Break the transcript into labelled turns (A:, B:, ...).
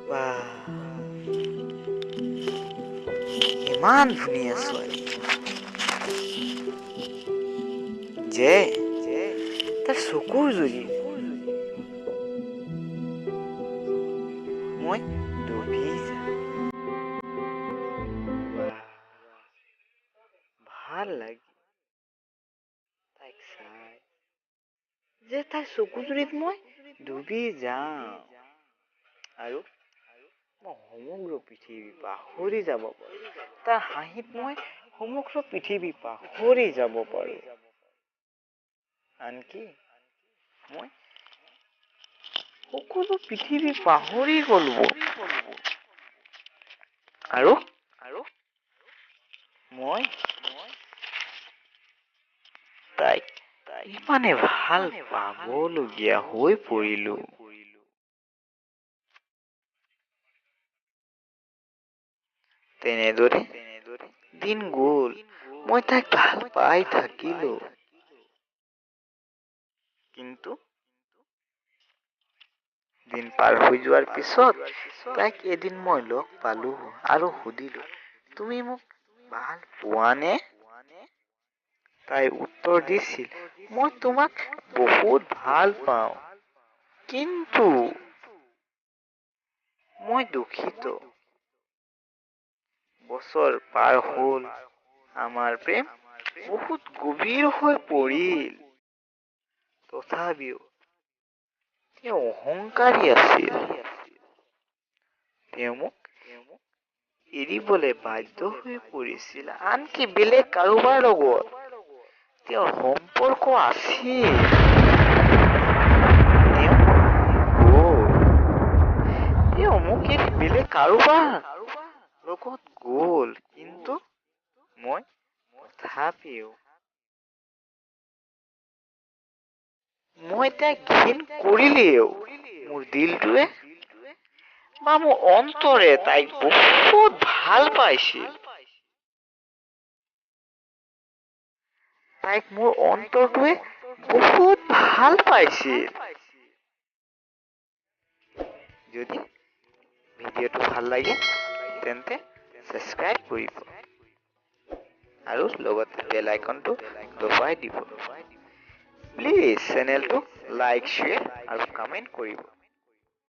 A: বাহ, ইমান ধুনীয়া ছোৱালী যে তাৰ চকুৰ যদি মই ডুবি যাওঁ। বাহ, ভাল লাগে তাইক চাই যে তাইৰ চকুজুৰিত মই ডুবি যাওঁ আৰু মই সমগ্ৰ পৃথিৱী পাহৰি যাব পাৰোঁ। তাৰ হাঁহিত মই সমগ্ৰ পৃথিৱী পাহৰি যাব পাৰোঁ। আনকি মই সকলো পৃথিৱী পাহৰি গলো আৰু মই তাইক ইমানে ভাল পাবলগীয়া হৈ পৰিলো। তেনেদৰে দিন গ'ল, মই তাইক ভাল পাই থাকিলো। কিন্তু দিন পাৰ হৈ যোৱাৰ পিছত তাইক এদিন মই লগ পালো আৰু সুধিলো, তুমি মোক ভাল পোৱা নে? তাই উত্তৰ দিছিল, মই তোমাক বহুত ভাল পাওঁ, কিন্তু মই দুখিত। বছৰ পাৰ হ'ল, আমাৰ প্ৰেম বহুত গভীৰ হৈ পৰিল। তথাপিও তেওঁ অহংকাৰী আছিল। তেওঁ মোক এৰিবলৈ বাধ্য হৈ পৰিছিল। আনকি বেলেগ কাৰোবাৰ লগত তেওঁৰ সম্পৰ্ক আছিল। তেওঁ মোক এৰি বেলেগ কাৰোবাৰ লগত গ'ল, কিন্তু মই তথাপিও মই তাইক ঘিণ কৰিলেও মোৰ দিলটোৱে বা মোৰ অন্তৰে তাইক বহুত ভাল পাইছিল। তাইক মোৰ অন্তৰটোৱে বহুত ভাল পাইছিল। যদি ভিডিঅ'টো ভাল লাগে তেন্তে ছাবস্ক্ৰাইব কৰিব আৰু লগতে বেল আইকনটো দবাই দিব। প্লিজ চেনেলটো লাইক, শ্বেয়াৰ আৰু কমেণ্ট কৰিব।